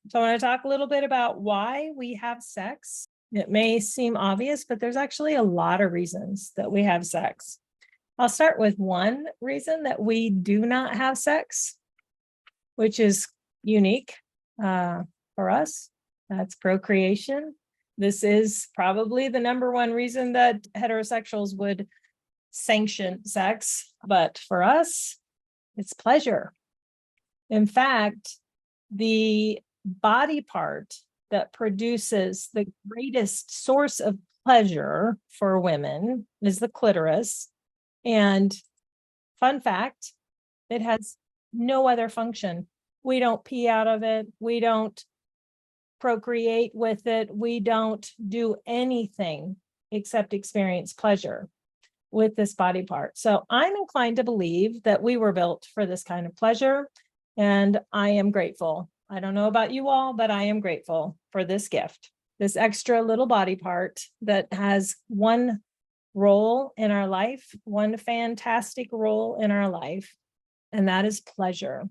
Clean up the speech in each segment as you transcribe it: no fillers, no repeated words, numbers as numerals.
So I want to talk a little bit about why we have sex. It may seem obvious, but there's actually a lot of reasons that we have sex. I'll start with one reason that we do not have sex, which is unique for us. That's procreation. This is probably the number one reason that heterosexuals would sanction sex, but for us, it's pleasure. In fact, the body part that produces the greatest source of pleasure for women is the clitoris. And fun fact, it has no other function. We don't pee out of it. We don't procreate with it. We don't do anything except experience pleasure with this body part. So I'm inclined to believe that we were built for this kind of pleasure, and I am grateful. I don't know about you all, but I am grateful for this gift, this extra little body part that has one role in our life, one fantastic role in our life, and that is pleasure.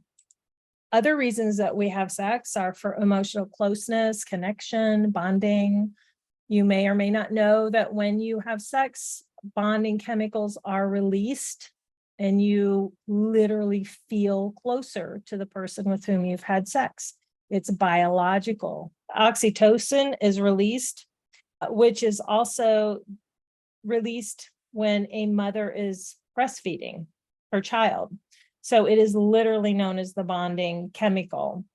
Other reasons that we have sex are for emotional closeness, connection, bonding. You may or may not know that when you have sex, bonding chemicals are released and you literally feel closer to the person with whom you've had sex. It's biological. Oxytocin is released, which is also released when a mother is breastfeeding her child. So it is literally known as the bonding chemical.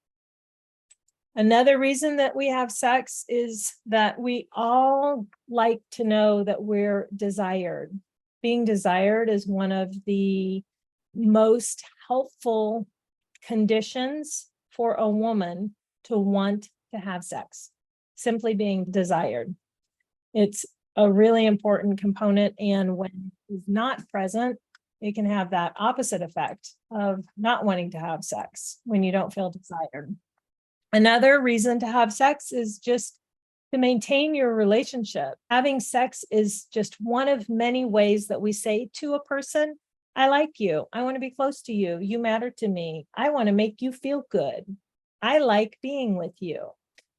Another reason that we have sex is that we all like to know that we're desired. Being desired is one of the most helpful conditions for a woman to want to have sex, simply being desired. It's a really important component, and when it's not present, it can have that opposite effect of not wanting to have sex when you don't feel desired. Another reason to have sex is just to maintain your relationship. Having sex is just one of many ways that we say to a person, I like you. I want to be close to you. You matter to me. I want to make you feel good. I like being with you.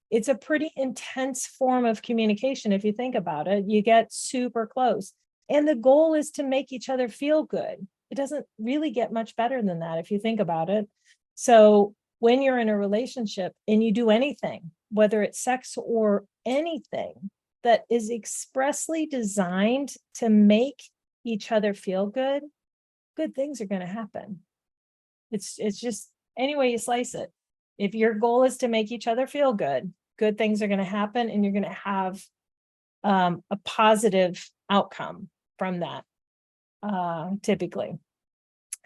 It's a pretty intense form of communication. If you think about it, you get super close. And the goal is to make each other feel good. It doesn't really get much better than that if you think about it. So when you're in a relationship and you do anything, whether it's sex or anything that is expressly designed to make each other feel good, good things are going to happen. It's just any way you slice it. If your goal is to make each other feel good, good things are going to happen, and you're going to have a positive outcome from that, typically.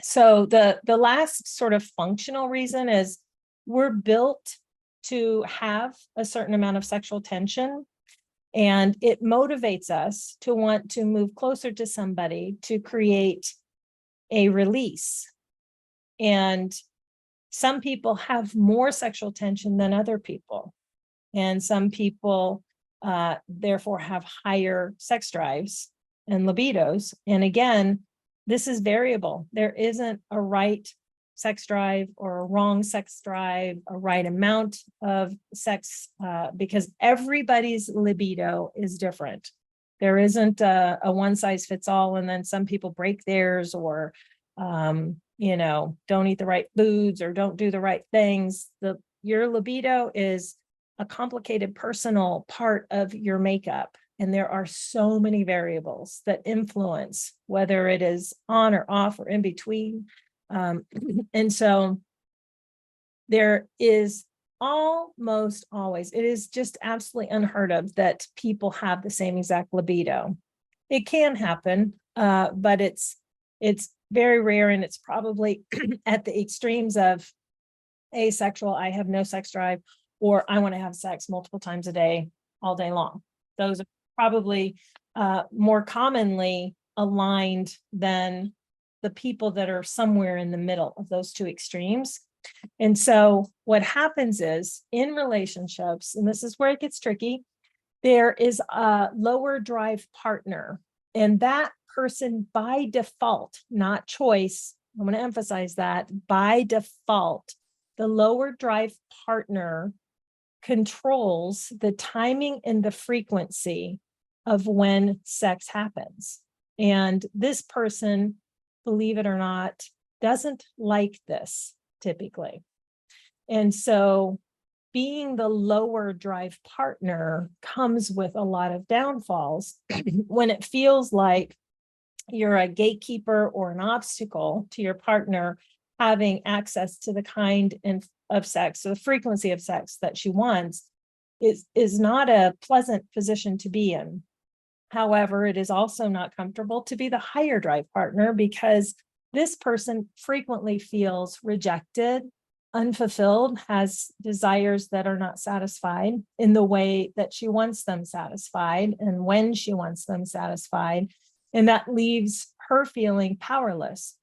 So the last sort of functional reason is we're built to have a certain amount of sexual tension, and it motivates us to want to move closer to somebody to create a release. And some people have more sexual tension than other people, and some people therefore have higher sex drives and libidos. And again, this is variable. There isn't a right sex drive or a wrong sex drive, a right amount of sex, because everybody's libido is different. There isn't a one size fits all, and then some people break theirs, or don't eat the right foods or don't do the right things. Your libido is a complicated personal part of your makeup. And there are so many variables that influence whether it is on or off or in between. And so there is almost always, it is just absolutely unheard of that people have the same exact libido. It can happen, but it's very rare, and it's probably at the extremes of asexual, I have no sex drive, or I want to have sex multiple times a day, all day long. Those are probably more commonly aligned than the people that are somewhere in the middle of those two extremes. And so what happens is in relationships, and this is where it gets tricky, there is a lower drive partner, and that person by default, not choice, I'm going to emphasize that, by default, the lower drive partner controls the timing and the frequency of when sex happens. And this person, believe it or not, doesn't like this typically. And so being the lower drive partner comes with a lot of downfalls when it feels like you're a gatekeeper or an obstacle to your partner having access to the kind of sex, or the frequency of sex that she wants, is not a pleasant position to be in. However, it is also not comfortable to be the higher drive partner, because this person frequently feels rejected, unfulfilled, has desires that are not satisfied in the way that she wants them satisfied and when she wants them satisfied. And that leaves her feeling powerless.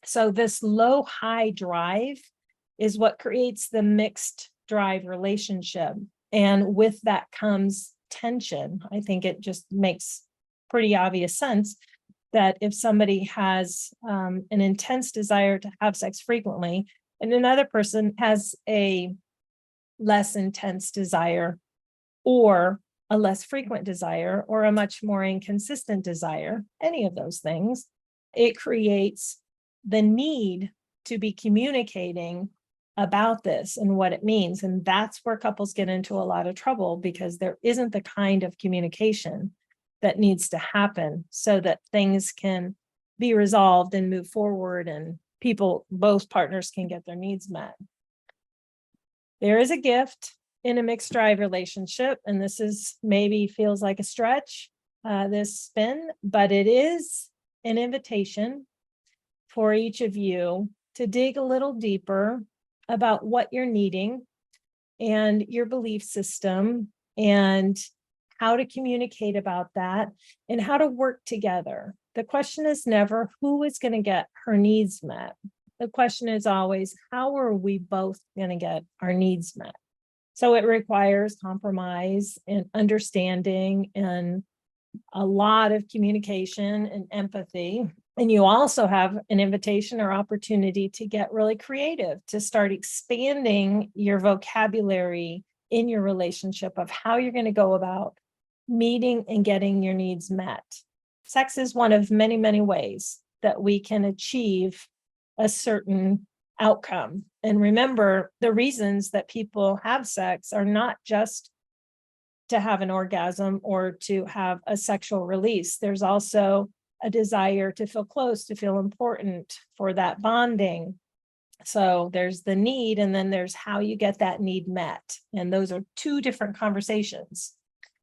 So this low high drive is what creates the mixed drive relationship. And with that comes tension. I think it just makes pretty obvious sense that if somebody has an intense desire to have sex frequently, and another person has a less intense desire, or a less frequent desire, or a much more inconsistent desire, any of those things, it creates the need to be communicating about this and what it means. And that's where couples get into a lot of trouble, because there isn't the kind of communication that needs to happen so that things can be resolved and move forward, and both partners can get their needs met. There is a gift in a mixed drive relationship, and this is maybe feels like a stretch, this spin, but it is an invitation for each of you to dig a little deeper about what you're needing and your belief system, and how to communicate about that, and how to work together. The question is never who is going to get her needs met. The question is always, how are we both going to get our needs met? So it requires compromise and understanding and a lot of communication and empathy. And you also have an invitation or opportunity to get really creative, to start expanding your vocabulary in your relationship of how you're going to go about meeting and getting your needs met. Sex is one of many, many ways that we can achieve a certain outcome. And remember, the reasons that people have sex are not just to have an orgasm or to have a sexual release. There's also a desire to feel close, to feel important, for that bonding. So there's the need, and then there's how you get that need met. And those are two different conversations.